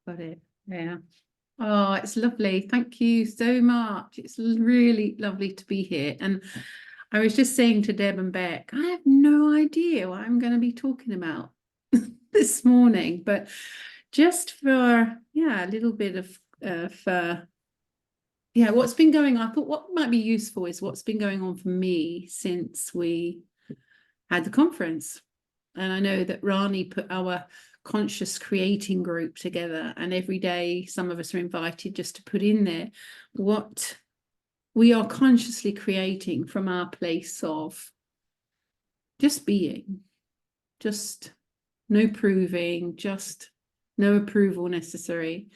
Got it. Yeah. Oh, it's lovely. Thank you so much. It's really lovely to be here. And I was just saying to Deb and Beck, I have no idea what I'm going to be talking about this morning, but just for, a little bit of what's been going on. I thought what might be useful is what's been going on for me since we had the conference. And I know that Rani put our conscious creating group together, and every day some of us are invited just to put in there what we are consciously creating from our place of just being, just no proving, just no approval necessary.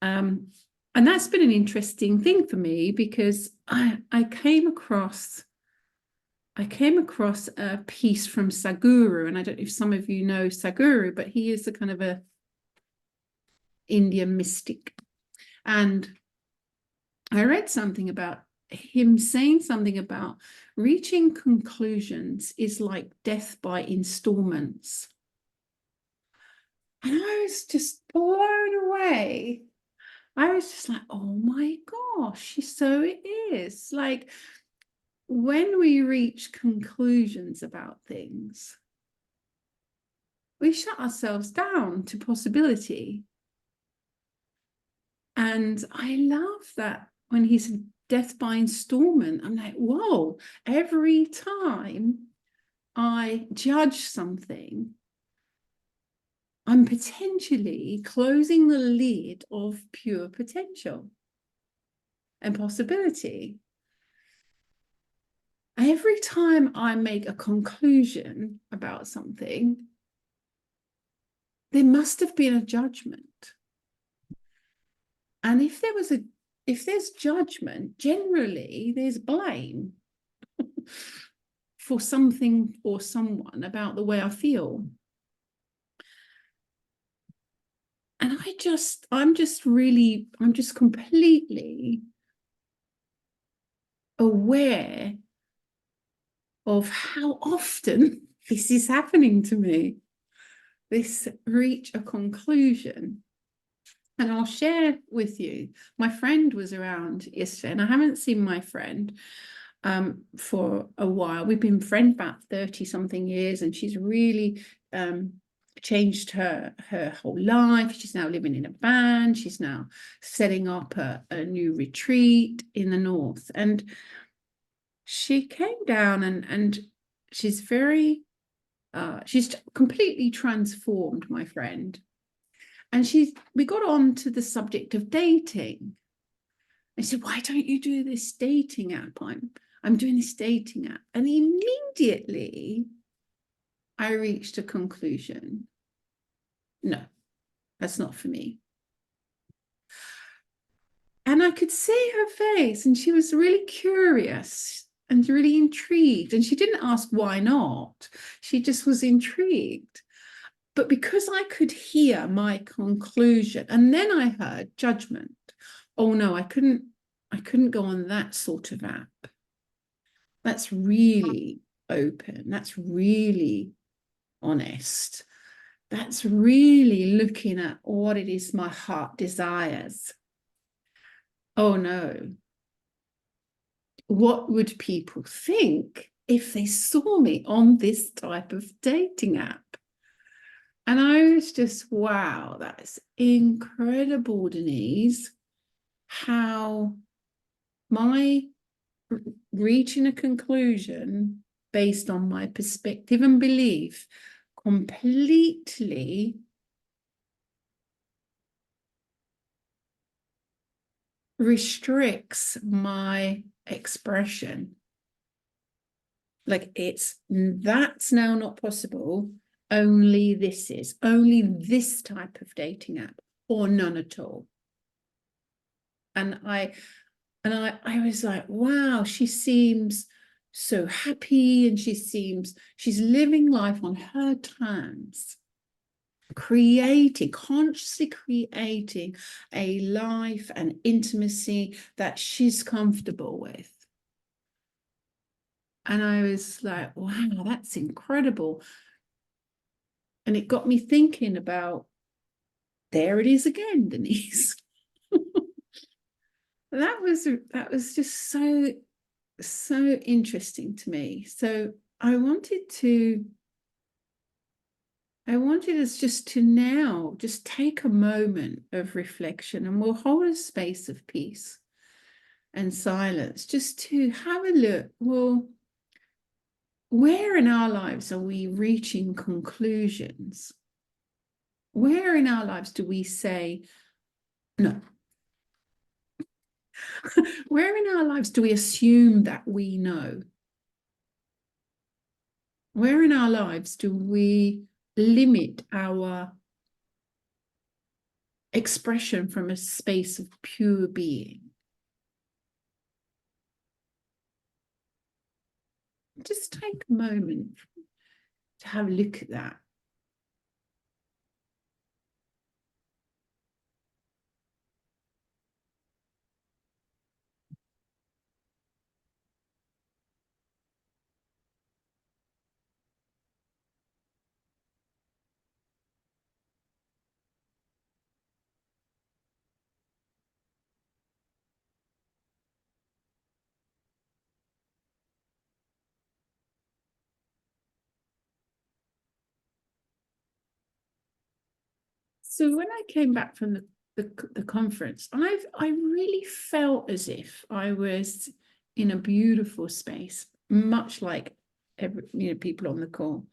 And that's been an interesting thing for me, because I came across a piece from Sadhguru, and I don't know if some of you know Sadhguru, but he is a kind of a Indian mystic. And I read something about him saying something about reaching conclusions is like death by installments. And I was just blown away. I was just like, oh my gosh, so it is. Like, when we reach conclusions about things, we shut ourselves down to possibility. And I love that when he said death by installment, I'm like, whoa, every time I judge something, I'm potentially closing the lid of pure potential and possibility. Every time I make a conclusion about something, there must have been a judgment. And if there's judgment, generally there's blame for something or someone about the way I feel. And I'm just completely aware of how often this is happening to me, this reach a conclusion. And I'll share with you, my friend was around yesterday, and I haven't seen my friend for a while. We've been friends about 30 something years, and she's really changed her whole life. She's now living in a van. She's now setting up a new retreat in the north. And she came down and she's she's completely transformed, my friend. And we got on to the subject of dating. I said, why don't you do this dating app? I'm doing this dating app. And immediately I reached a conclusion. No, that's not for me. And I could see her face, and she was really curious and really intrigued. And she didn't ask why not. She just was intrigued. But because I could hear my conclusion, and then I heard judgment. Oh no, I couldn't go on that sort of app. That's really open. That's really honest. That's really looking at what it is my heart desires. Oh no. What would people think if they saw me on this type of dating app? And I was just, wow, that's incredible, Denise, how my reaching a conclusion based on my perspective and belief completely restricts my expression. Like, that's now not possible. Only this type of dating app, or none at all. And I was like, wow, she seems so happy, and she's living life on her terms, consciously creating a life and intimacy that she's comfortable with. And I was like, wow, that's incredible. And it got me thinking about, there it is again, Denise. that was just so interesting to me. So I wanted us just to now just take a moment of reflection, and we'll hold a space of peace and silence just to have a look. Well, where in our lives are we reaching conclusions? Where in our lives do we say, no? Where in our lives do we assume that we know? Where in our lives do we limit our expression from a space of pure being? Just take a moment to have a look at that. So when I came back from the conference, I really felt as if I was in a beautiful space, much like people on the call.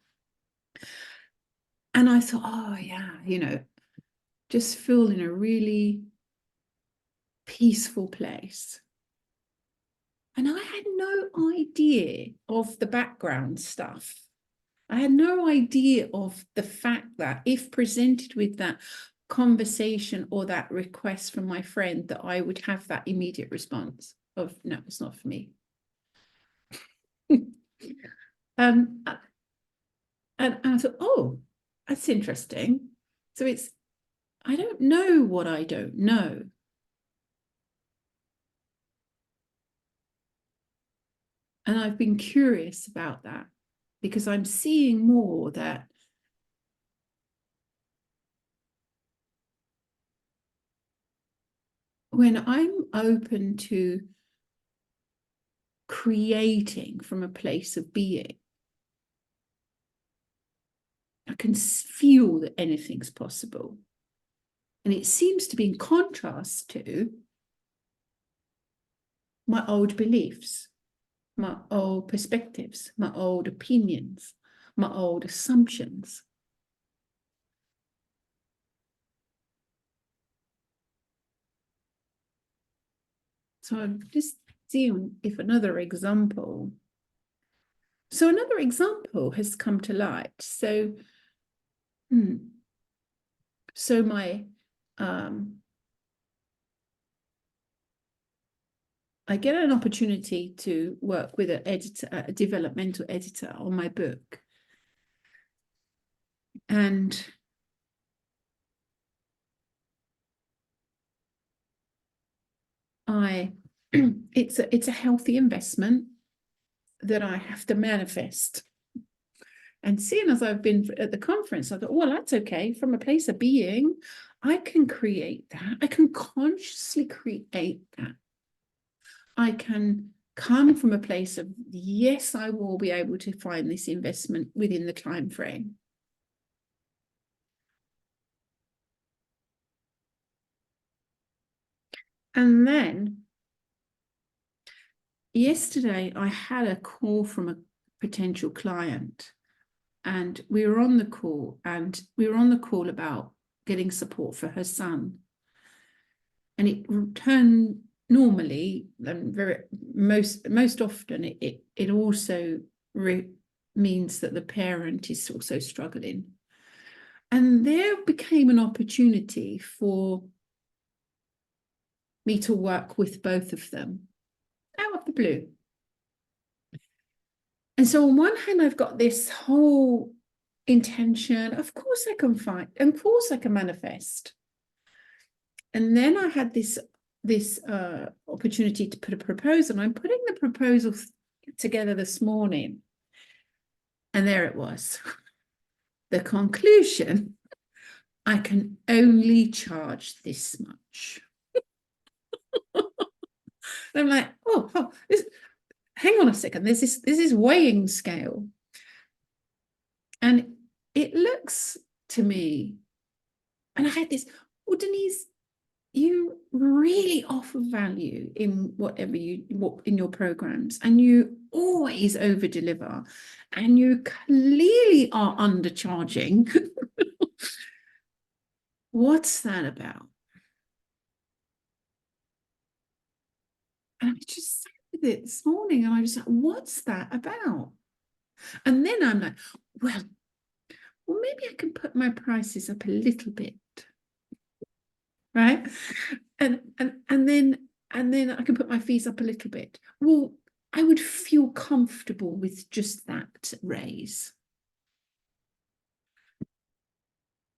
And I thought, oh yeah, just feel in a really peaceful place. And I had no idea of the background stuff. I had no idea of the fact that if presented with that conversation or that request from my friend, that I would have that immediate response of, no, it's not for me. And I thought, oh, that's interesting. So I don't know what I don't know. And I've been curious about that because I'm seeing more that when I'm open to creating from a place of being, I can feel that anything's possible. And it seems to be in contrast to my old beliefs, my old perspectives, my old opinions, my old assumptions. So I'm just seeing if another example. So another example has come to light. So my I get an opportunity to work with an editor, a developmental editor on my book. And it's a healthy investment that I have to manifest. And seeing as I've been at the conference, I thought, well, that's okay. From a place of being, I can create that. I can consciously create that. I can come from a place of, yes, I will be able to find this investment within the time frame. And then yesterday, I had a call from a potential client, and we were on the call about getting support for her son. And it turned normally, and most often, it also means that the parent is also struggling. And there became an opportunity for me to work with both of them out of the blue. And so on one hand, I've got this whole intention, of course I can find, of course I can manifest. And then I had this opportunity to put a proposal. I'm putting the proposal together this morning. And there it was. the conclusion, I can only charge this much. And I'm like, hang on a second, there's this weighing scale. And it looks to me, and I had this, well, Denise, you really offer value in whatever in your programs, and you always over deliver, and you clearly are undercharging. What's that about? And I just sat with it this morning, and I was like, what's that about? And then I'm like, well, maybe I can put my prices up a little bit, right? And then I can put my fees up a little bit. Well, I would feel comfortable with just that raise.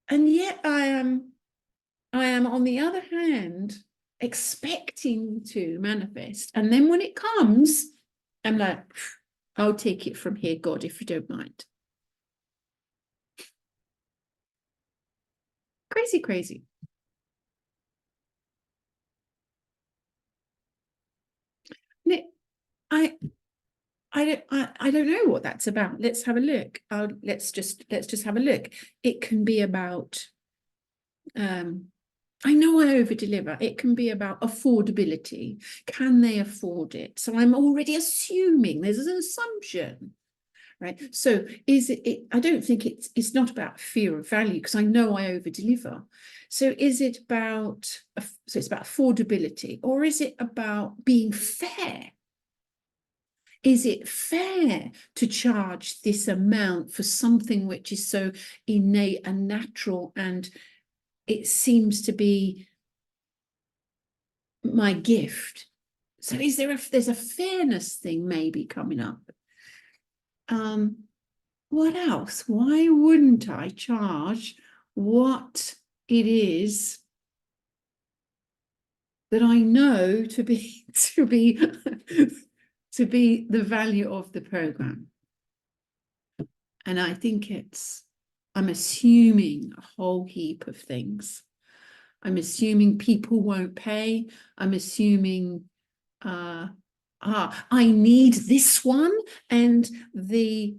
And yet I am on the other hand expecting to manifest. And then when it comes, I'm like, I'll take it from here, God, if you don't mind. Crazy, crazy. I don't know what that's about. Let's have a look. Let's just have a look. It can be about I know I over deliver. It can be about affordability. Can they afford it? So I'm already assuming there's an assumption, right? So is it I don't think it's not about fear of value, because I know I over deliver. So is it about, so it's about affordability, or is it about being fair? Is it fair to charge this amount for something which is so innate and natural, and it seems to be my gift? So is there's a fairness thing maybe coming up? What else? Why wouldn't I charge what it is that I know to be to be the value of the program? And I think I'm assuming a whole heap of things. I'm assuming people won't pay. I'm assuming I need this one, and the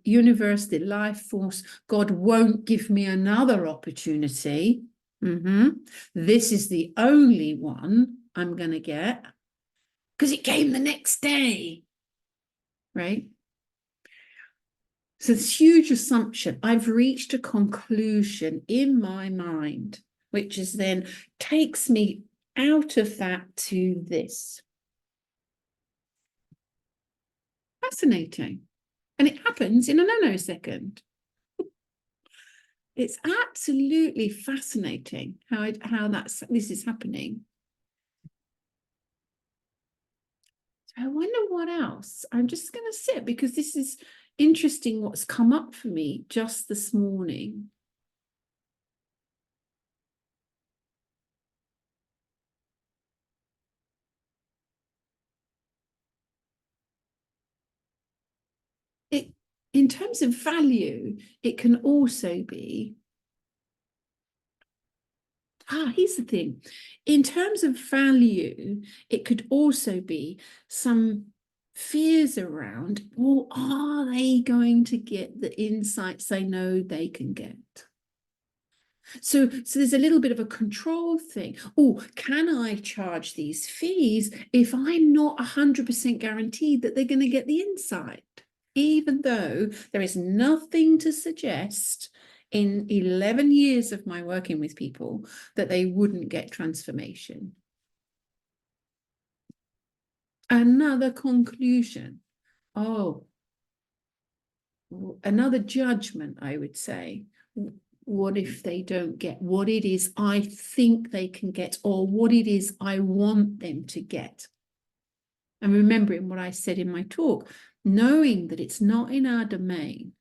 universe, the life force, God won't give me another opportunity. This is the only one I'm going to get, because it came the next day, right? So this huge assumption. I've reached a conclusion in my mind, which is then takes me out of that to this. Fascinating. And it happens in a nanosecond. It's absolutely fascinating how this is happening. So I wonder what else. I'm just going to sit, because this is interesting what's come up for me just this morning. In terms of value, it can also be, here's the thing. In terms of value, it could also be some fears around, well, are they going to get the insights they know they can get? So there's a little bit of a control thing. Oh, can I charge these fees if I'm not 100% guaranteed that they're going to get the insight? Even though there is nothing to suggest in 11 years of my working with people that they wouldn't get transformation. Another conclusion. Oh, another judgment, I would say. What if they don't get what it is I think they can get, or what it is I want them to get? And remembering what I said in my talk, knowing that it's not in our domain.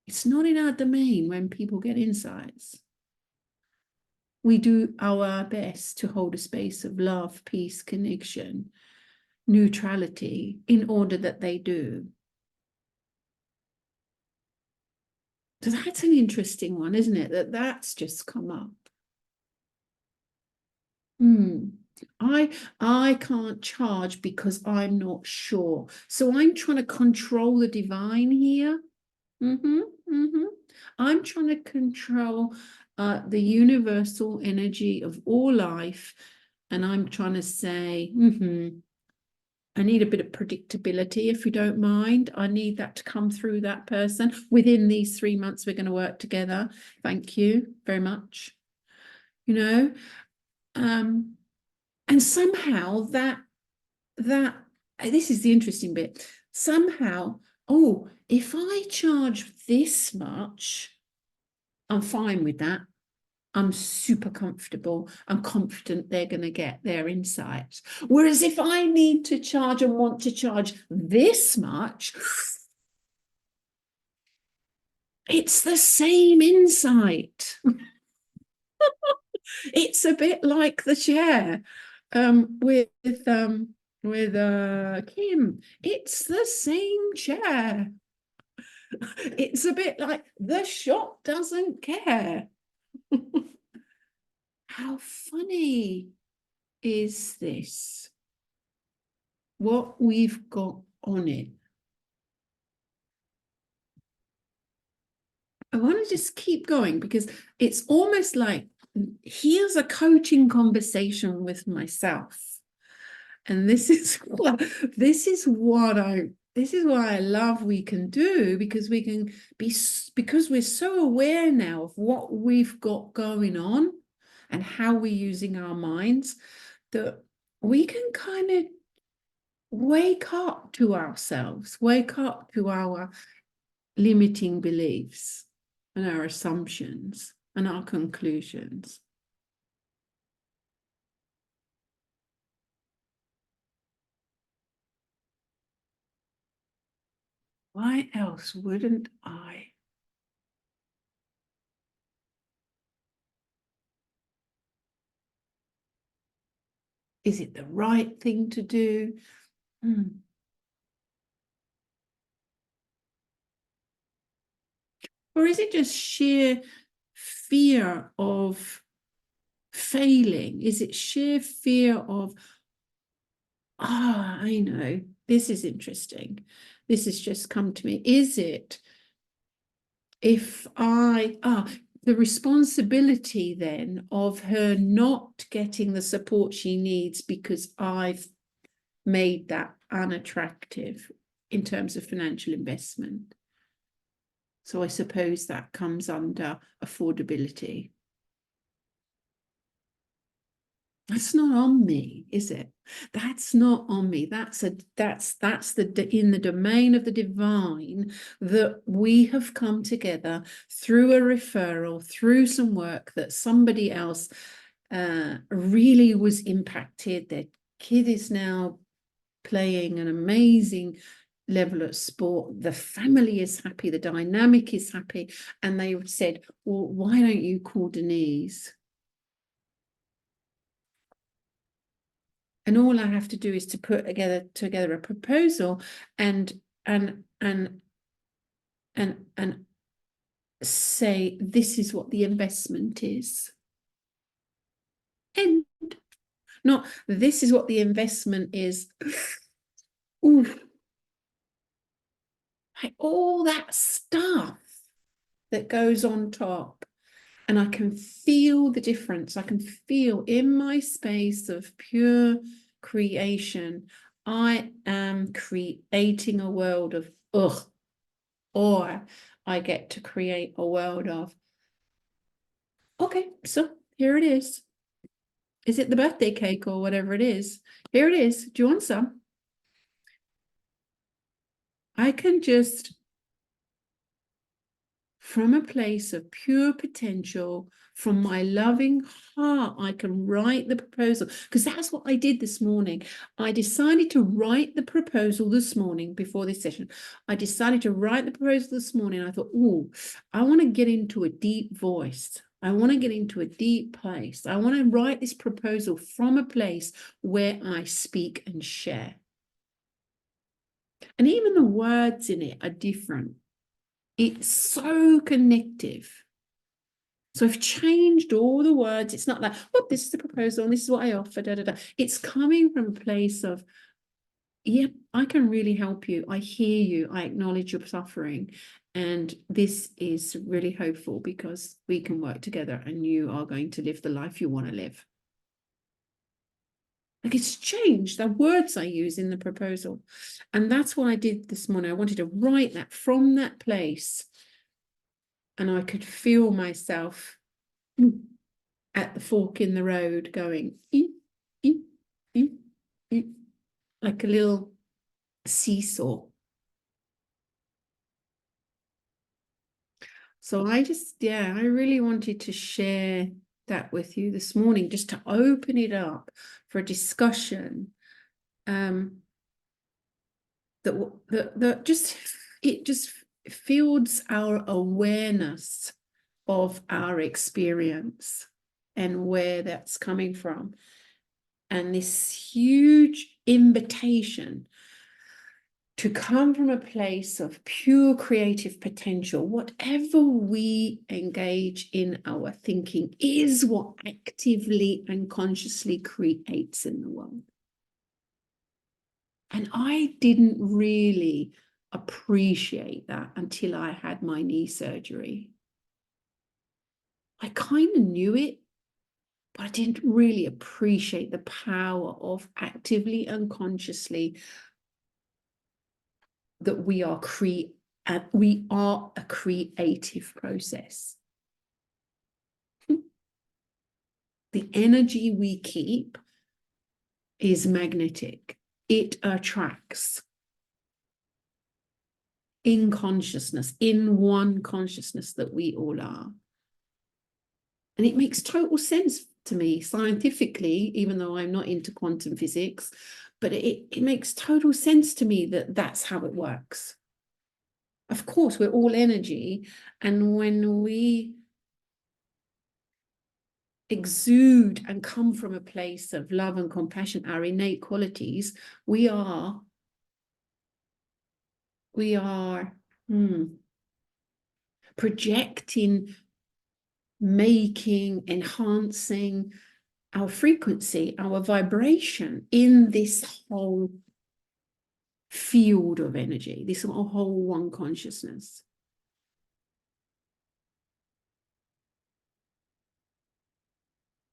It's not in our domain when people get insights. We do our best to hold a space of love, peace, connection, neutrality in order that they do. So that's an interesting one, isn't it? That's just come up. I can't charge because I'm not sure. So I'm trying to control the divine here. I'm trying to control the universal energy of all life. And I'm trying to say, I need a bit of predictability, if you don't mind. I need that to come through that person. Within these 3 months, we're going to work together. Thank you very much. You know, and somehow that this is the interesting bit. Somehow, oh, if I charge this much, I'm fine with that. I'm super comfortable. I'm confident they're going to get their insights. Whereas if I need to charge and want to charge this much, it's the same insight. It's a bit like the chair with Kim. It's the same chair. It's a bit like the shop doesn't care. How funny is this? What we've got on it. I want to just keep going because it's almost like here's a coaching conversation with myself. And this is what I love we can do, because we can be, because we're so aware now of what we've got going on and how we're using our minds, that we can kind of wake up to ourselves, wake up to our limiting beliefs and our assumptions and our conclusions. Why else wouldn't I? Is it the right thing to do? Or is it just sheer fear of failing? Is it sheer fear of, I know, this is interesting. This has just come to me. Is it if the responsibility then of her not getting the support she needs because I've made that unattractive in terms of financial investment? So I suppose that comes under affordability. That's not on me, is it? That's not on me. That's in the domain of the divine, that we have come together through a referral, through some work that somebody else really was impacted. Their kid is now playing an amazing level of sport. The family is happy. The dynamic is happy. And they said, well, why don't you call Denise? And all I have to do is to put together a proposal and say this is what the investment is. And not this is what the investment is. Ooh. Like all that stuff that goes on top. And I can feel the difference. I can feel in my space of pure creation, I am creating a world of or I get to create a world of, okay, so here it is. Is it the birthday cake or whatever it is? Here it is. Do you want some? I can just, from a place of pure potential, from my loving heart, I can write the proposal, because that's what I did this morning. I decided to write the proposal this morning before this session. I decided to write the proposal this morning. I thought, oh, I want to get into a deep voice. I want to get into a deep place. I want to write this proposal from a place where I speak and share. And even the words in it are different. It's so connective. So I've changed all the words. It's not like, oh, this is the proposal and this is what I offer, da, da, da. It's coming from a place of, yeah, I can really help you. I hear you. I acknowledge your suffering. And this is really hopeful because we can work together and you are going to live the life you want to live. Like, it's changed the words I use in the proposal. And that's what I did this morning. I wanted to write that from that place. And I could feel myself at the fork in the road going, like a little seesaw. So I really wanted to share that with you this morning, just to open it up for a discussion. That just fields our awareness of our experience and where that's coming from, and this huge invitation to come from a place of pure creative potential. Whatever we engage in our thinking is what actively and consciously creates in the world. And I didn't really appreciate that until I had my knee surgery. I kind of knew it, but I didn't really appreciate the power of actively and consciously that we are a creative process. The energy we keep is magnetic. It attracts in consciousness, in one consciousness that we all are. And it makes total sense to me scientifically, even though I'm not into quantum physics, but it makes total sense to me that that's how it works. Of course, we're all energy. And when we exude and come from a place of love and compassion, our innate qualities, we are projecting, making, enhancing our frequency, our vibration in this whole field of energy, this whole one consciousness.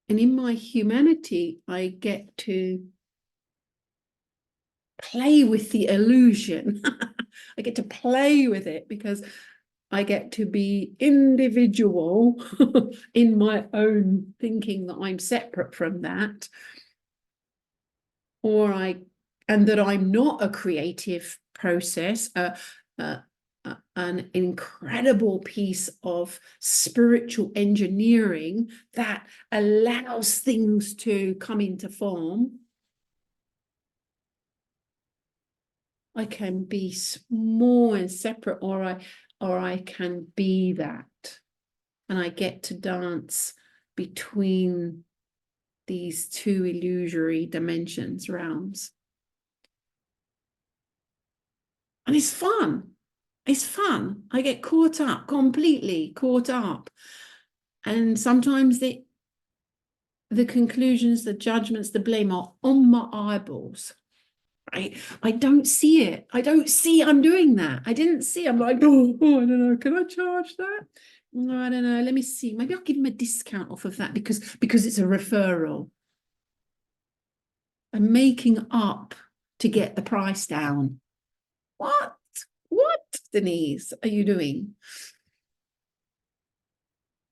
And in my humanity, I get to play with the illusion. I get to play with it because I get to be individual in my own thinking that I'm separate from that, and that I'm not a creative process, an incredible piece of spiritual engineering that allows things to come into form. I can be small and separate, or I can be that. And I get to dance between these two illusory dimensions, realms. And it's fun. It's fun. I get caught up, completely caught up. And sometimes the conclusions, the judgments, the blame are on my eyeballs. I don't see it. I don't see I'm doing that. I didn't see. I'm like, oh, I don't know. Can I charge that? No, I don't know. Let me see. Maybe I'll give him a discount off of that because it's a referral. I'm making up to get the price down. What, Denise, are you doing?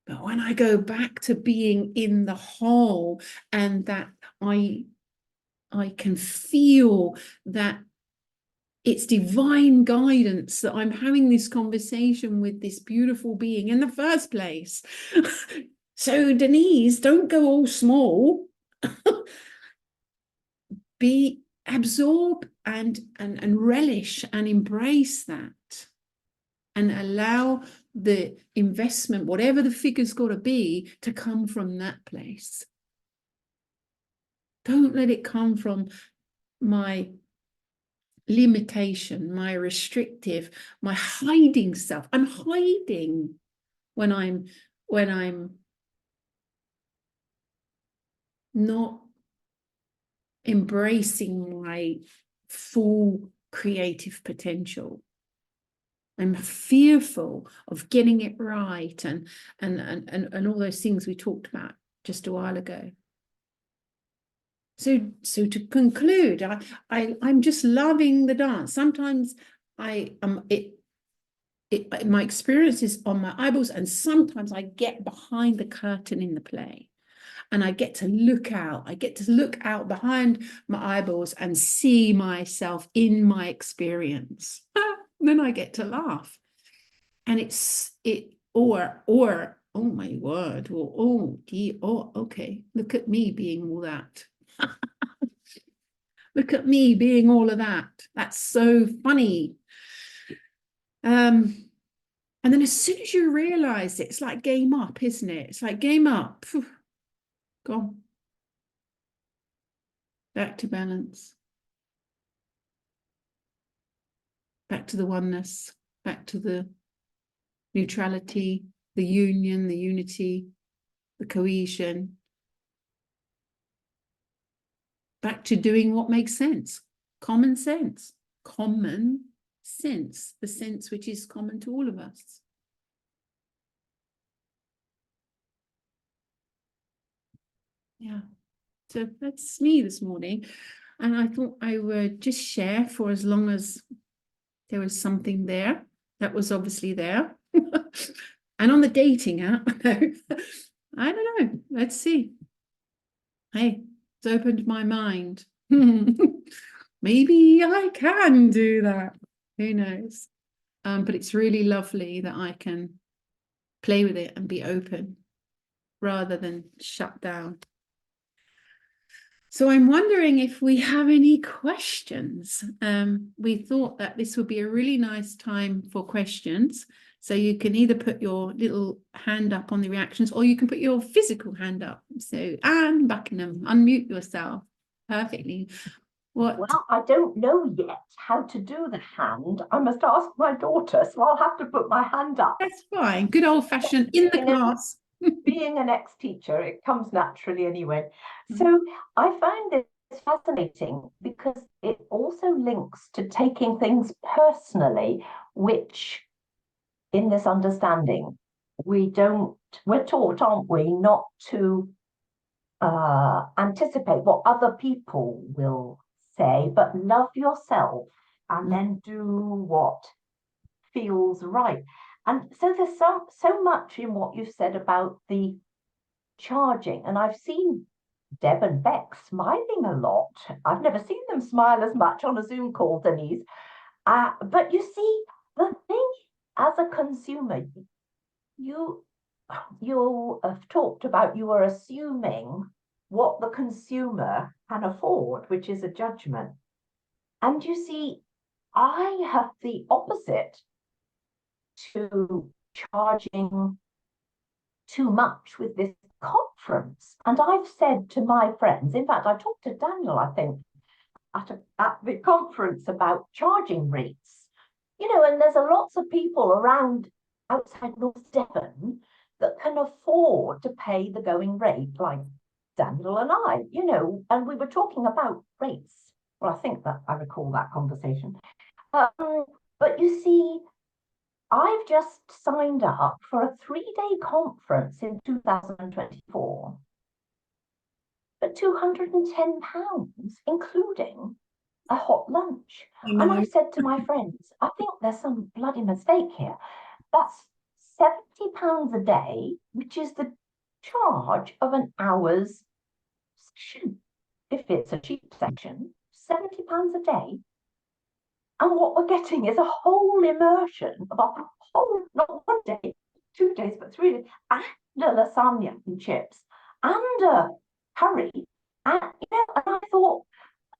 But when I go back to being in the whole, and that I can feel that it's divine guidance that I'm having this conversation with this beautiful being in the first place. So Denise, don't go all small. Be absorb and relish and embrace that, and allow the investment, whatever the figure's got to be, to come from that place. Don't let it come from my limitation, my restrictive, my hiding self. I'm hiding when I'm not embracing my full creative potential. I'm fearful of getting it right and all those things we talked about just a while ago. So to conclude, I'm just loving the dance. Sometimes my experience is on my eyeballs, and sometimes I get behind the curtain in the play. And I get to look out. I get to look out behind my eyeballs and see myself in my experience. Then I get to laugh. And or oh my word, or okay, look at me being all that. Look at me being all of that. That's so funny. And then as soon as you realize it, it's like game up, isn't it? It's like game up. Go. Back to balance. Back to the oneness. Back to the neutrality, the union, the unity, the cohesion. Back to doing what makes sense. Common sense. Common sense. The sense which is common to all of us. Yeah. So that's me this morning. And I thought I would just share for as long as there was something there that was obviously there. And on the dating app, I don't know. Let's see. Hey, it's opened my mind. Maybe I can do that. Who knows? But it's really lovely that I can play with it and be open rather than shut down. So I'm wondering if we have any questions. We thought that this would be a really nice time for questions. So you can either put your little hand up on the reactions, or you can put your physical hand up. So Anne Buckingham, unmute yourself perfectly. What? Well, I don't know yet how to do the hand. I must ask my daughter, so I'll have to put my hand up. That's fine. Good old-fashioned in the class. Being an ex-teacher, it comes naturally anyway. So I find this fascinating because it also links to taking things personally, which in this understanding, we're taught, aren't we, not to anticipate what other people will say, but love yourself and then do what feels right. And so there's so much in what you said about the charging, and I've seen Deb and Beck smiling a lot. I've never seen them smile as much on a Zoom call, Denise. But you see, the thing as a consumer, you have talked about you are assuming what the consumer can afford, which is a judgment. And you see, I have the opposite to charging too much with this conference. And I've said to my friends, in fact, I talked to Daniel, I think, at the conference about charging rates. You know, and there's lots of people around outside North Devon that can afford to pay the going rate, like Daniel and I, you know, and we were talking about rates. Well, I think that I recall that conversation. But you see, I've just signed up for a 3-day conference in 2024 for £210, including a hot lunch. And I said to my friends, I think there's some bloody mistake here. That's £70 a day, which is the charge of an hour's session. If it's a cheap section, £70 a day. And what we're getting is a whole immersion of a whole, not 1 day, 2 days, but 3 days, and a lasagna and chips, and a curry. And, you know, and I thought,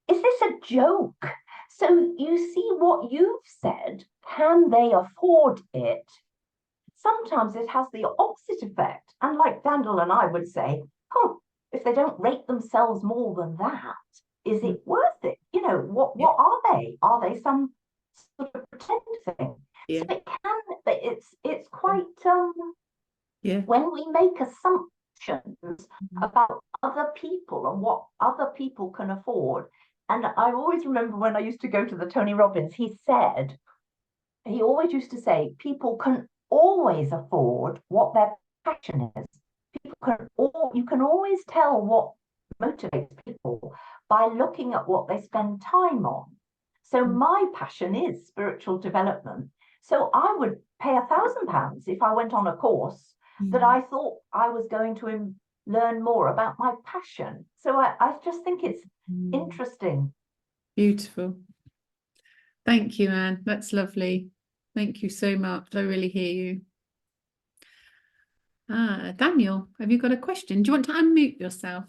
is this a joke? So you see what you've said, can they afford it? Sometimes it has the opposite effect. And like Daniel and I would say, if they don't rate themselves more than that, is it worth it? You know, what are they? Are they some sort of pretend thing? Yeah. So it can, but it's quite Yeah. when we make assumptions about other people and what other people can afford. And I always remember when I used to go to the Tony Robbins, he always used to say, people can always afford what their passion is. You can always tell what motivates people by looking at what they spend time on. So my passion is spiritual development. So I would pay £1,000 if I went on a course that I thought I was going to learn more about my passion. So I just think it's interesting. Beautiful. Thank you, Anne. That's lovely. Thank you so much. I really hear you. Daniel, have you got a question? Do you want to unmute yourself?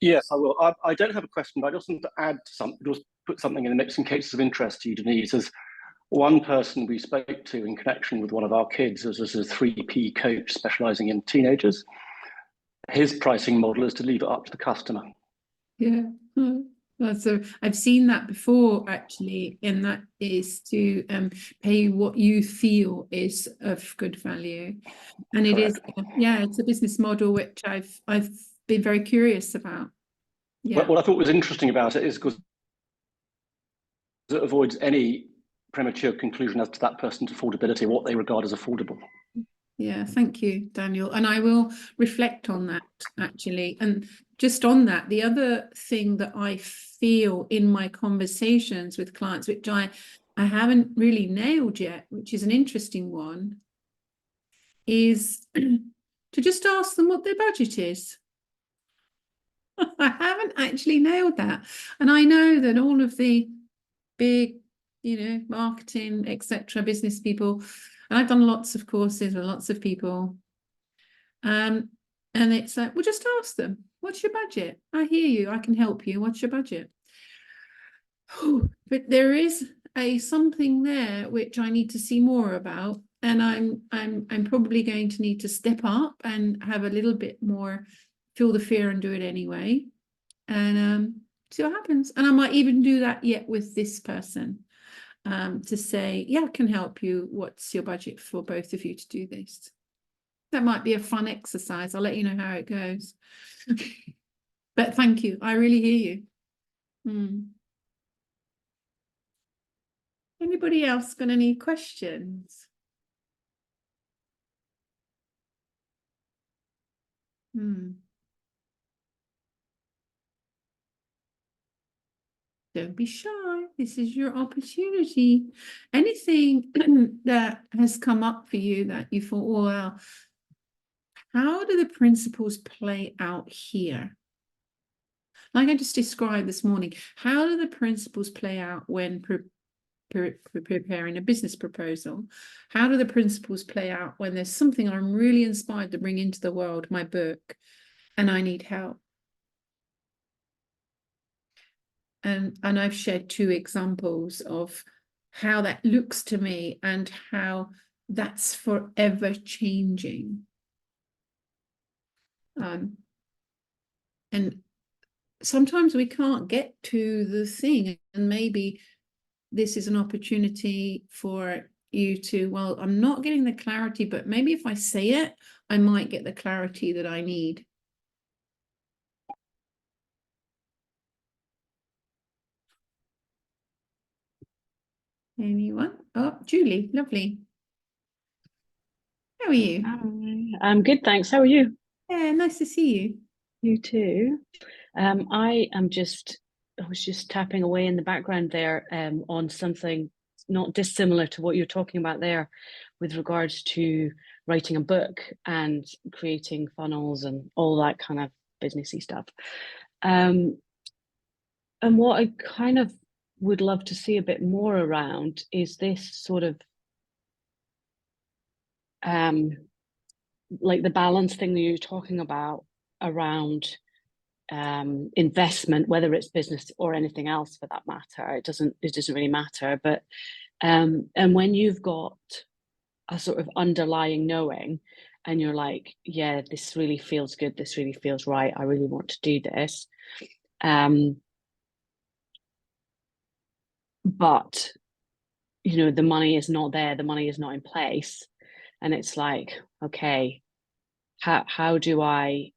Yes, I will. I don't have a question, but I just want to add something, just put something in the mix in case it's of interest to you, Denise. As one person we spoke to in connection with one of our kids as a 3P coach specializing in teenagers, his pricing model is to leave it up to the customer. Yeah. So I've seen that before, actually, and that is to pay what you feel is of good value. And it is, yeah, it's a business model which I've been very curious about. Yeah. What I thought was interesting about it is because it avoids any premature conclusion as to that person's affordability, what they regard as affordable. Yeah, thank you, Daniel. And I will reflect on that, actually. And just on that, the other thing that I feel in my conversations with clients, which I haven't really nailed yet, which is an interesting one, is to just ask them what their budget is. I haven't actually nailed that. And I know that all of the big, marketing, etc., business people, and I've done lots of courses with lots of people. And it's like, well, just ask them, what's your budget? I hear you, I can help you. What's your budget? But there is something there which I need to see more about. And I'm probably going to need to step up and have a little bit more, feel the fear and do it anyway. And see what happens. And I might even do that yet with this person. To say, yeah, I can help you. What's your budget for both of you to do this? That might be a fun exercise. I'll let you know how it goes. But thank you. I really hear you. Anybody else got any questions? Don't be shy. This is your opportunity. Anything that has come up for you that you thought, oh, well, how do the principles play out here? Like I just described this morning, how do the principles play out when preparing a business proposal? How do the principles play out when there's something I'm really inspired to bring into the world, my book, and I need help? And I've shared 2 examples of how that looks to me and how that's forever changing. And sometimes we can't get to the thing, and maybe this is an opportunity for you to, well, I'm not getting the clarity, but maybe if I say it, I might get the clarity that I need. Anyone? Oh, Julie, lovely. How are you? Hi, I'm good, thanks. How are you? Yeah, nice to see you. You too. I was just tapping away in the background there on something not dissimilar to what you're talking about there with regards to writing a book and creating funnels and all that kind of businessy stuff. And what I kind of would love to see a bit more around is this sort of like the balance thing that you're talking about around investment, whether it's business or anything else for that matter. It doesn't really matter. But and when you've got a sort of underlying knowing and you're like, yeah, this really feels good, this really feels right, I really want to do this. But you know, the money is not there, the money is not in place, and it's like, okay, how do I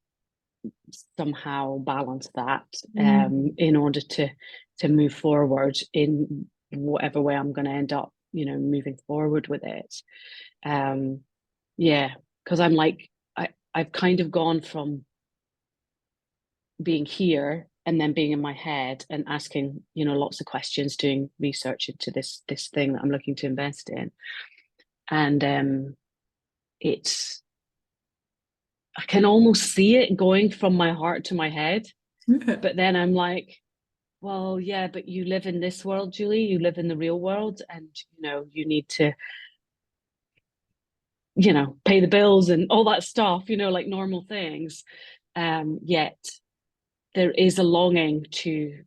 somehow balance that in order to move forward in whatever way I'm going to end up, you know, moving forward with it. Yeah, because I'm like, I've kind of gone from being here and then being in my head and asking, you know, lots of questions, doing research into this thing that I'm looking to invest in. And it's, I can almost see it going from my heart to my head. But then I'm like, well, yeah, but you live in this world, Julie, you live in the real world, and, you know, you need to, you know, pay the bills and all that stuff, you know, like normal things. Yet there is a longing to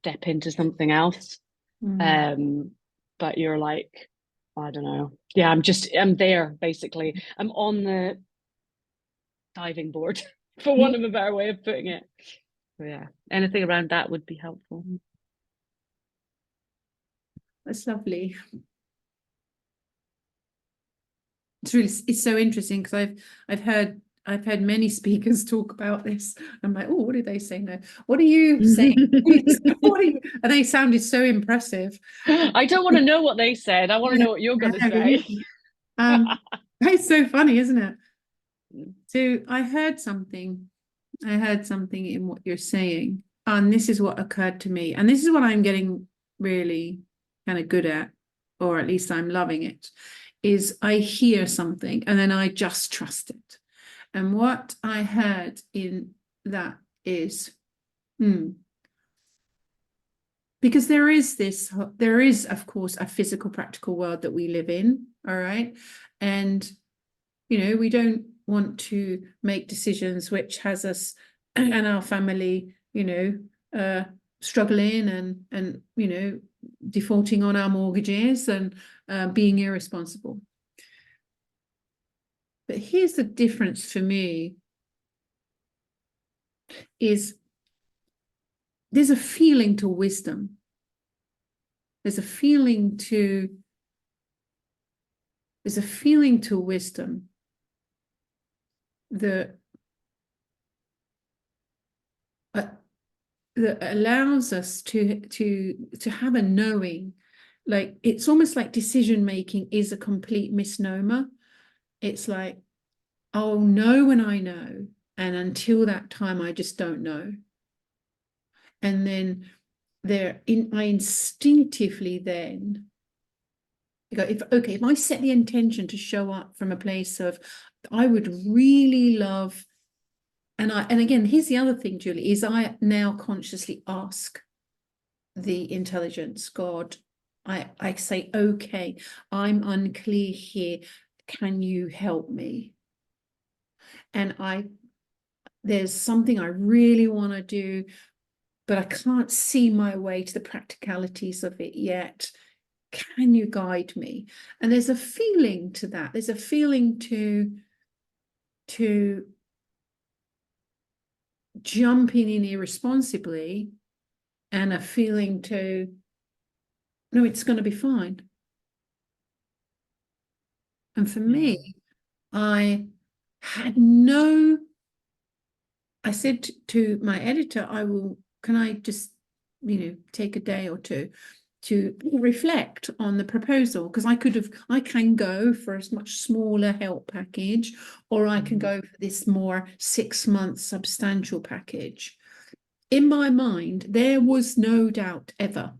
step into something else. But you're like, I don't know. Yeah, I'm there, basically. I'm on the diving board, for want of a better way of putting it. So yeah, anything around that would be helpful. That's lovely. It's so interesting because I've heard many speakers talk about this. I'm like, oh, what did they say? No, what are you saying? What are you? And they sounded so impressive. I don't want to know what they said. I want to know what you're going to say. It's so funny, isn't it? So I heard something in what you're saying, and this is what occurred to me, and this is what I'm getting really kind of good at, or at least I'm loving it, is I hear something and then I just trust it. And what I heard in that is, because there is, of course, a physical, practical world that we live in, all right? And, you know, we don't want to make decisions which has us and our family, you know, struggling and, you know, defaulting on our mortgages and being irresponsible. But here's the difference for me, is there's a feeling to wisdom. There's a feeling to wisdom that allows us to have a knowing. Like, it's almost like decision making is a complete misnomer. It's like, I'll know when I know, and until that time I just don't know. And then I instinctively then go, if I set the intention to show up from a place of, I would really love, and again, here's the other thing, Julie, is I now consciously ask the intelligence, God, I say, okay, I'm unclear here, can you help me? And there's something I really want to do, but I can't see my way to the practicalities of it yet. Can you guide me? And there's a feeling to that. There's a feeling to jumping in irresponsibly, and a feeling to, no, it's going to be fine. And for me, I said to my editor, can I just, you know, take a day or two to reflect on the proposal? Because I can go for a much smaller help package, or I can go for this more 6-month substantial package. In my mind, there was no doubt ever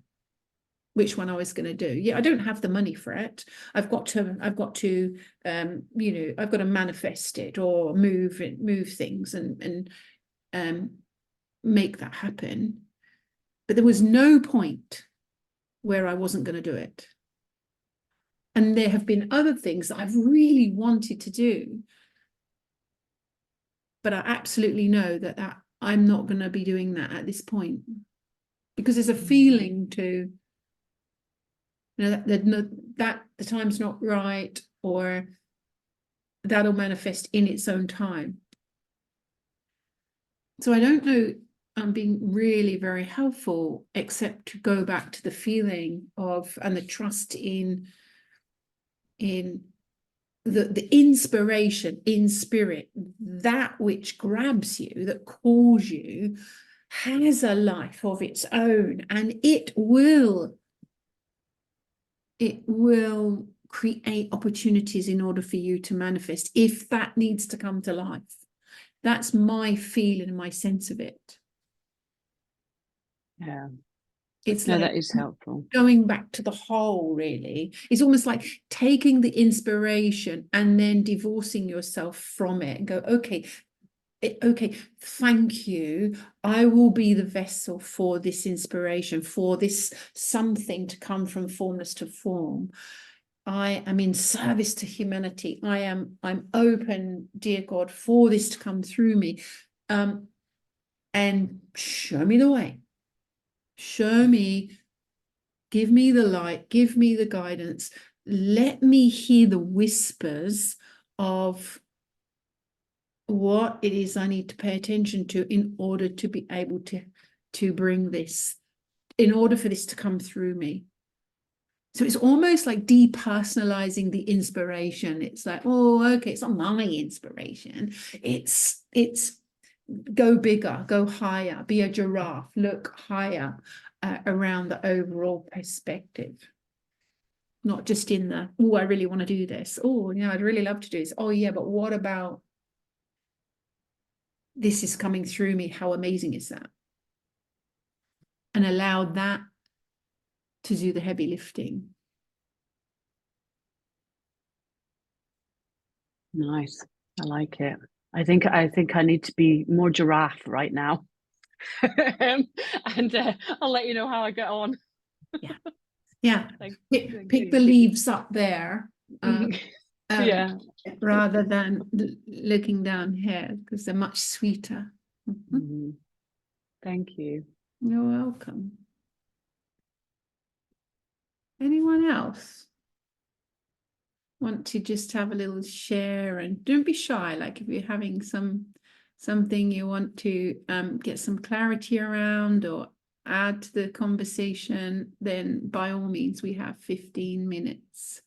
which one I was going to do. Yeah, I don't have the money for it. I've got to, you know, I've got to manifest it or move things and make that happen. But there was no point where I wasn't going to do it. And there have been other things that I've really wanted to do, but I absolutely know that I'm not going to be doing that at this point, because there's a feeling to, you know, that the time's not right, or that'll manifest in its own time. So I don't know, I'm being really very helpful, except to go back to the feeling of, and the trust in the inspiration in spirit, that which grabs you, that calls you, has a life of its own, and it will create opportunities in order for you to manifest, if that needs to come to life. That's my feeling and my sense of it. Yeah. It's No, like that is helpful. going back to the whole, really. It's almost like taking the inspiration and then divorcing yourself from it and go, okay, thank you. I will be the vessel for this inspiration, for this something to come from formless to form. I am in service to humanity. I'm open, dear God, for this to come through me. And show me the way. Show me, give me the light, give me the guidance. Let me hear the whispers of what it is I need to pay attention to in order to be able to bring this, in order for this to come through me. So it's almost like depersonalizing the inspiration. It's like, oh, okay, it's not my inspiration. It's go bigger, go higher, be a giraffe, look higher around the overall perspective. Not just in the, oh, I really want to do this. Oh, you know, I'd really love to do this. Oh, yeah, but what about this is coming through me? How amazing is that? And allow that to do the heavy lifting. Nice. I like it. I think I need to be more giraffe right now. And I'll let you know how I get on. Yeah. Thank Pick the you. leaves up there. Yeah. Rather than looking down here, because they're much sweeter. Mhm. Thank you. You're welcome. Anyone else want to just have a little share? And don't be shy, like if you're having something you want to get some clarity around or add to the conversation, then by all means we have 15 minutes.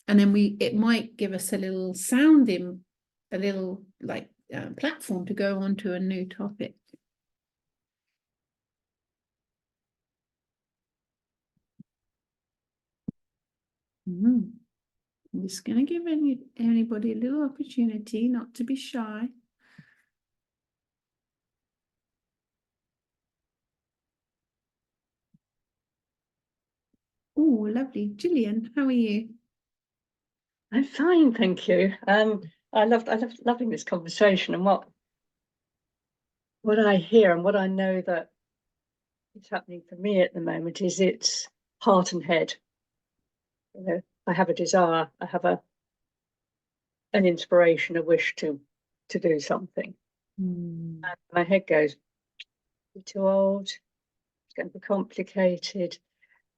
And then it might give us a little sounding, a little like platform to go on to a new topic. I'm just going to give anybody a little opportunity not to be shy. Oh, lovely. Gillian, how are you? I'm fine, thank you. I love loving this conversation, and what I hear and what I know that is happening for me at the moment is it's heart and head. You know, I have a desire, I have an inspiration, a wish to do something. And my head goes, you're too old, it's going to be complicated,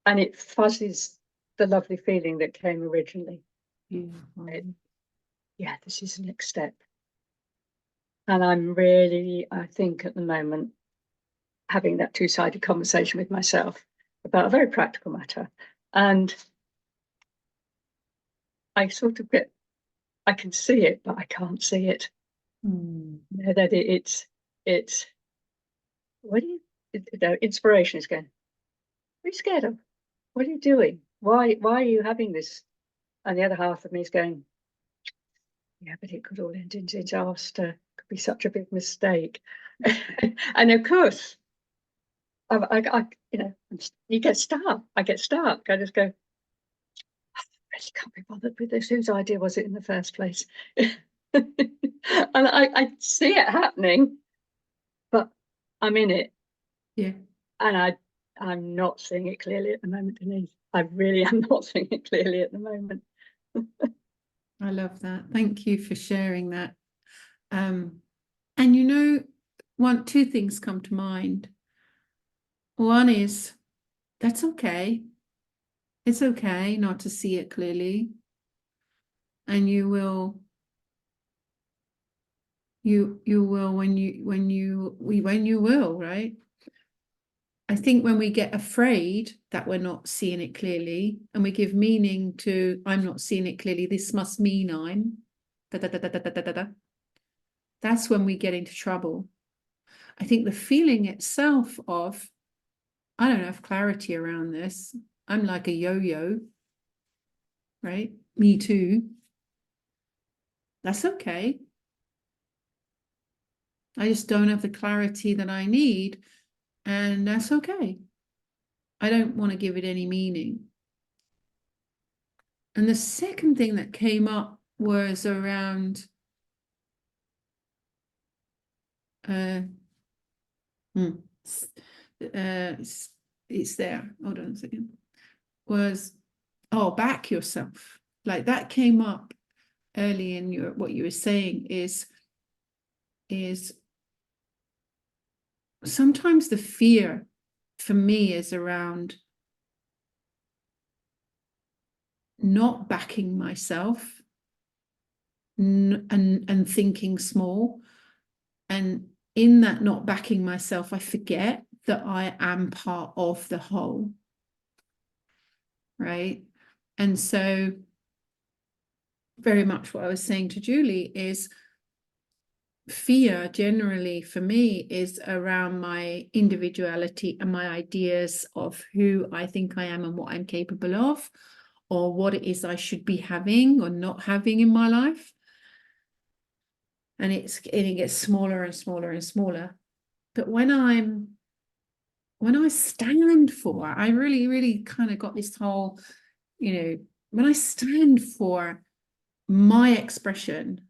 and it fuzzes the lovely feeling that came originally. Yeah, this is the next step. And I'm really, I think at the moment, having that two-sided conversation with myself about a very practical matter. And I sort of I can see it, but I can't see it. You know, that it's what do inspiration is going, what are you scared of? What are you doing? Why are you having this? And the other half of me is going, yeah, but it could all end in disaster. It could be such a big mistake. And of course, I you know, you get stuck. I get stuck. I just go, I really can't be bothered with this. Whose idea was it in the first place? And I see it happening, but I'm in it. Yeah. And I'm not seeing it clearly at the moment, Denise. I really am not seeing it clearly at the moment. I love that. Thank you for sharing that. And you know, two things come to mind. One is that's okay. It's okay not to see it clearly. and you will when you will, right? I think when we get afraid that we're not seeing it clearly, and we give meaning to, I'm not seeing it clearly, this must mean I'm da da da da da da da da, that's when we get into trouble. I think the feeling itself of, I don't have clarity around this, I'm like a yo-yo, right? Me too. That's okay. I just don't have the clarity that I need, and that's okay. I don't want to give it any meaning. And the second thing that came up was around it's there. Hold on a second. Was, oh, back yourself. Like that came up early in your, what you were saying is sometimes the fear for me is around not backing myself and thinking small. And in that not backing myself, I forget that I am part of the whole. Right. And so very much what I was saying to Julie is fear generally for me is around my individuality and my ideas of who I think I am and what I'm capable of, or what it is I should be having or not having in my life. And it gets smaller and smaller and smaller. But when I stand for, I really kind of got this whole, when I stand for my expression,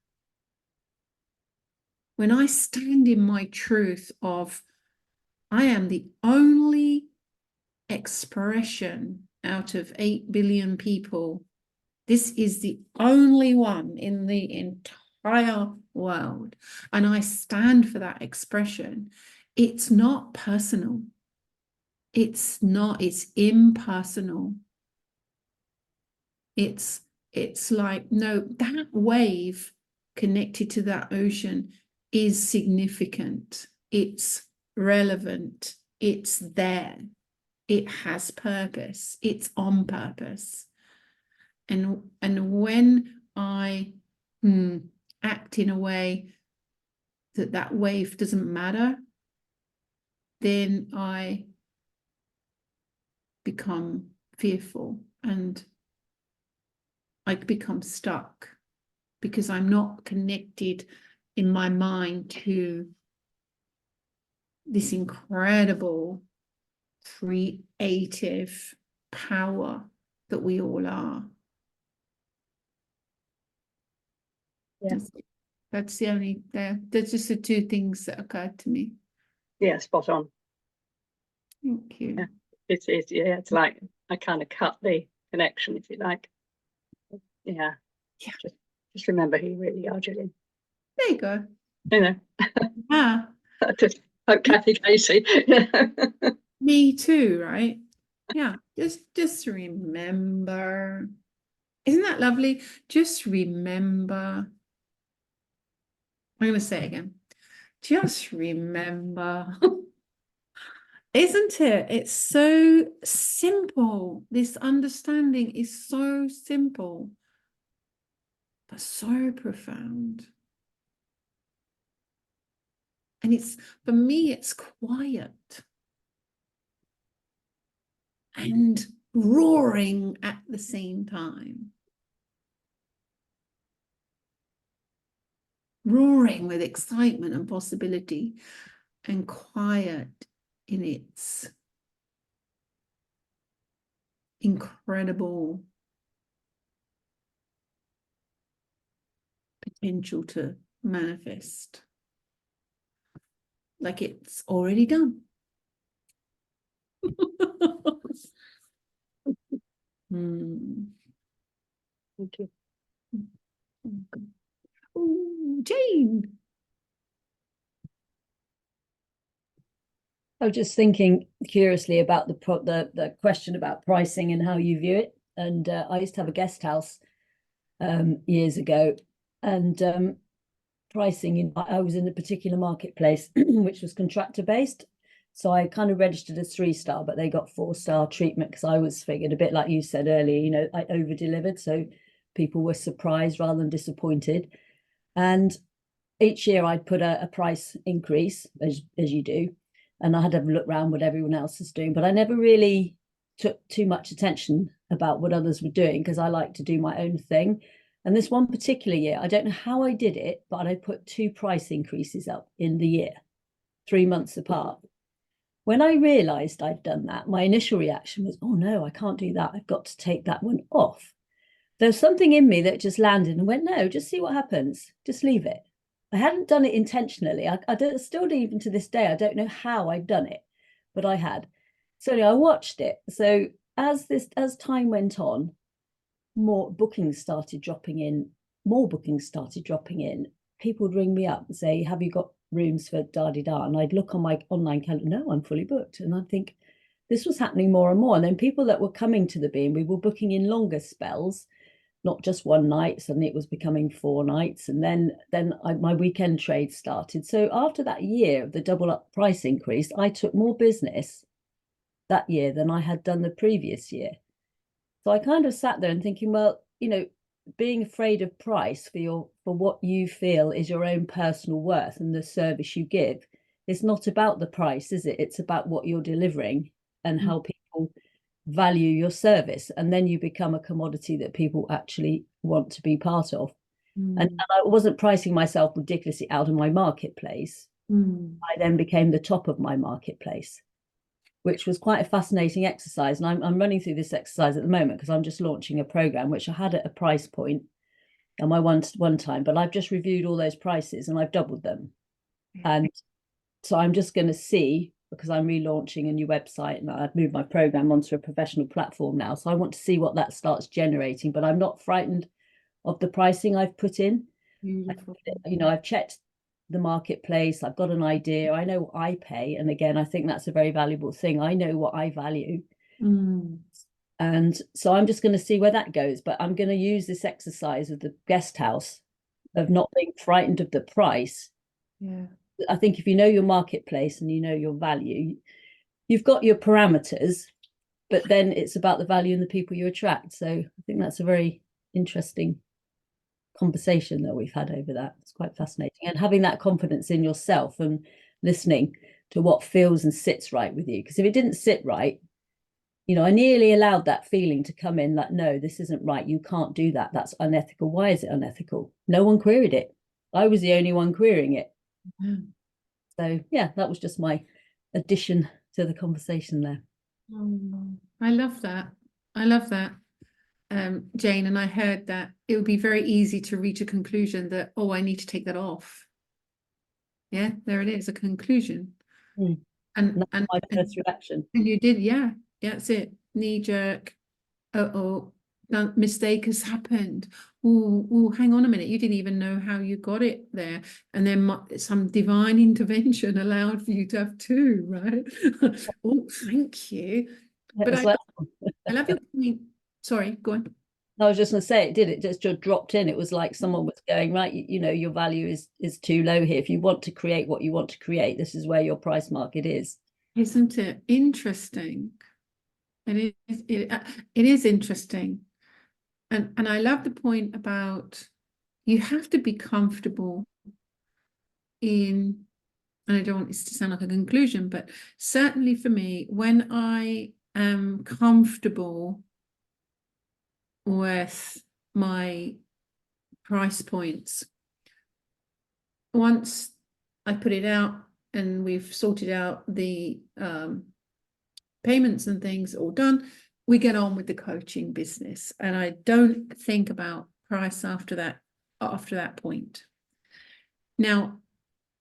when I stand in my truth of, I am the only expression out of 8 billion people. This is the only one in the entire world. And I stand for that expression. It's not personal. It's impersonal. It's like, no, that wave connected to that ocean is significant. It's relevant. It's there. It has purpose. It's on purpose. And when I act in a way that wave doesn't matter, then I become fearful and I become stuck because I'm not connected in my mind to this incredible creative power that we all are. Yeah. That's the only, there's just the two things that occurred to me. Yeah, spot on. Thank you. Yeah. It's like I kind of cut the connection, if you like. Yeah. Just remember who you really are, Julian. There you go. You know. Ah. Just like Kathy Casey. Me too, right? Yeah. Just remember. Isn't that lovely? Just remember. I'm going to say it again. Just remember. Isn't it? It's so simple. This understanding is so simple, but so profound. And it's, for me, it's quiet and roaring at the same time. Roaring with excitement and possibility, and quiet in its incredible potential to manifest. Like it's already done. Thank you. Ooh, Jane. I was just thinking curiously about the question about pricing and how you view it. And I used to have a guest house years ago, and pricing. I was in a particular marketplace which was contractor based, so I kind of registered as 3-star, but they got 4-star treatment because I was figured, a bit like you said earlier, you know, I over delivered, so people were surprised rather than disappointed. And each year I'd put a price increase, as you do, and I had to look around what everyone else is doing, but I never really took too much attention about what others were doing because I like to do my own thing. And this one particular year, I don't know how I did it, but I put 2 price increases up in the year, 3 months apart. When I realized I'd done that, my initial reaction was, oh no, I can't do that. I've got to take that one off. There's something in me that just landed and went, no, just see what happens. Just leave it. I hadn't done it intentionally. I don't, still even to this day, I don't know how I'd done it, but I had. So I watched it. So as time went on, more bookings started dropping in. People would ring me up and say, have you got rooms for da-di-da? And I'd look on my online calendar, no, I'm fully booked. And I'd think this was happening more and more. And then people that were coming to the B&B were booking in longer spells, not just one night. Suddenly it was becoming 4 nights. And then my weekend trade started. So after that year of the double up price increase, I took more business that year than I had done the previous year. So I kind of sat there and thinking, well, you know, being afraid of price for what you feel is your own personal worth and the service you give, it's not about the price, is it? It's about what you're delivering and how people value your service. And then you become a commodity that people actually want to be part of. And I wasn't pricing myself ridiculously out of my marketplace. I then became the top of my marketplace, which was quite a fascinating exercise. And I'm running through this exercise at the moment because I'm just launching a program, which I had at a price point at my one time, but I've just reviewed all those prices and I've doubled them. And so I'm just going to see, because I'm relaunching a new website and I've moved my program onto a professional platform now. So I want to see what that starts generating, but I'm not frightened of the pricing I've put in. Beautiful. I've checked the marketplace, I've got an idea, I know what I pay, and again, I think that's a very valuable thing. I know what I value, and so I'm just going to see where that goes. But I'm going to use this exercise of the guest house of not being frightened of the price. I think if you know your marketplace and you know your value, you've got your parameters, but then it's about the value and the people you attract. So I think that's a very interesting conversation that we've had over that. It's quite fascinating, and having that confidence in yourself and listening to what feels and sits right with you, because if it didn't sit right, you know, I nearly allowed that feeling to come in, like, no, this isn't right, you can't do that, that's unethical. Why is it unethical? No one queried it. I was the only one querying it. So yeah, that was just my addition to the conversation there. I love that. Jane, and I heard that it would be very easy to reach a conclusion that, oh, I need to take that off. Yeah, there it is, a conclusion. And my first reaction. And you did, yeah, that's it. Knee jerk. Mistake has happened. Oh, hang on a minute. You didn't even know how you got it there. And then some divine intervention allowed for you to have 2, right? Oh, thank you. But I love your point. Sorry, go on. I was just going to say, it just dropped in. It was like someone was going, right, you know, your value is too low here. If you want to create what you want to create, this is where your price market is. Isn't it interesting? It is interesting. And I love the point about you have to be comfortable in, and I don't want this to sound like a conclusion, but certainly for me, when I am comfortable with my price points, once I put it out and we've sorted out the payments and things all done, we get on with the coaching business, and I don't think about price after that point. Now,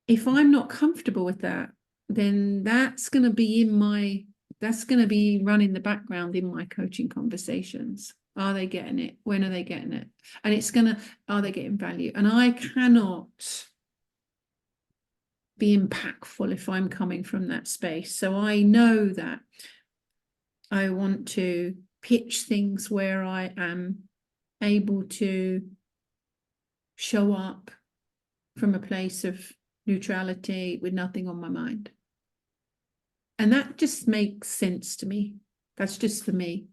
if I'm not comfortable with that, then that's going to be running the background in my coaching conversations. Are they getting it? When are they getting it? And are they getting value? And I cannot be impactful if I'm coming from that space. So I know that I want to pitch things where I am able to show up from a place of neutrality with nothing on my mind. And that just makes sense to me. That's just for me.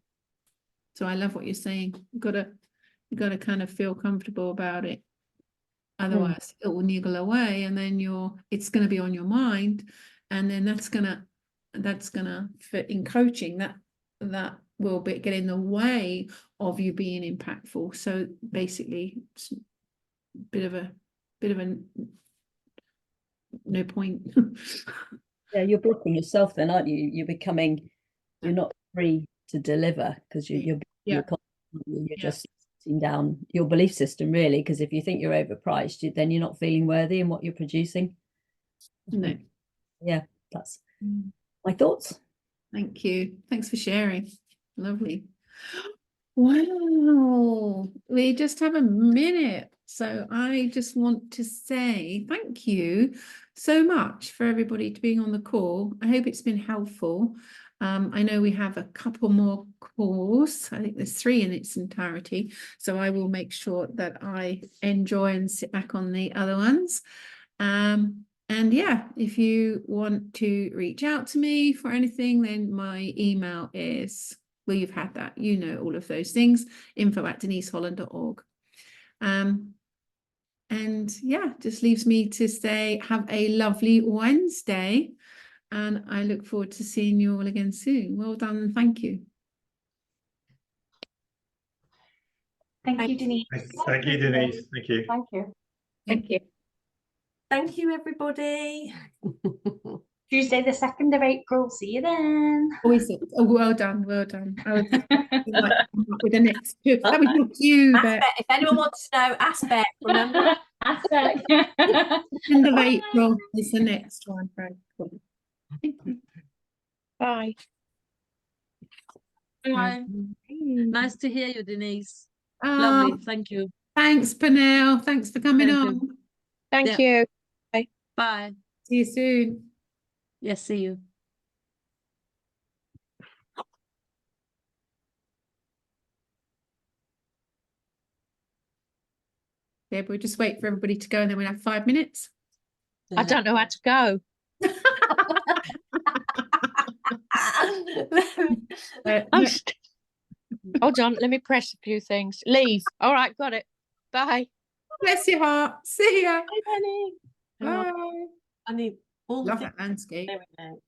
So I love what you're saying. You gotta kind of feel comfortable about it. Otherwise it will niggle away, and then it's gonna be on your mind, and then that's gonna fit in coaching, that will get in the way of you being impactful. So basically it's a bit of a no point. Yeah, you're blocking yourself then, aren't you? You're not free to deliver because you're Yeah. you're just sitting down your belief system, really, because if you think you're overpriced, then you're not feeling worthy in what you're producing. No. Yeah, that's my thoughts. Thank you. Thanks for sharing. Lovely. Wow, we just have a minute. So I just want to say thank you so much for everybody to being on the call. I hope it's been helpful. I know we have a couple more calls. I think there's 3 in its entirety. So I will make sure that I enjoy and sit back on the other ones. And yeah, if you want to reach out to me for anything, then my email is, well, you've had that, you know, all of those things, info@deniseholland.org. And yeah, just leaves me to say, have a lovely Wednesday. And I look forward to seeing you all again soon. Well done and thank you. Thank you, Denise. Thank you, Denise. Thank you. Thank you. Thank you. Thank you, everybody. Tuesday, the 2nd of April. See you then. Always, oh, well done, well done. I would like to come up with the next that was your cue, but Aspect, if anyone wants to know, aspect, remember? Aspect. 2nd of April is the next one. Right. Cool. Thank you. Bye. Bye. Mm. Nice to hear you, Denise. Oh, Lovely. Thank you. thanks, Pernell. Thanks for coming Thank on. you. Thank Yeah. you. Bye. See you soon. Yes, see you. Yeah, we'll just wait for everybody to go and then we'll have 5 minutes. I don't know how to go. No, Hold on, let me press a few things. Leave. All right, got it. Bye. bless your heart. See ya. Bye, Penny. Bye. I need all the Love things. that landscape. There we go.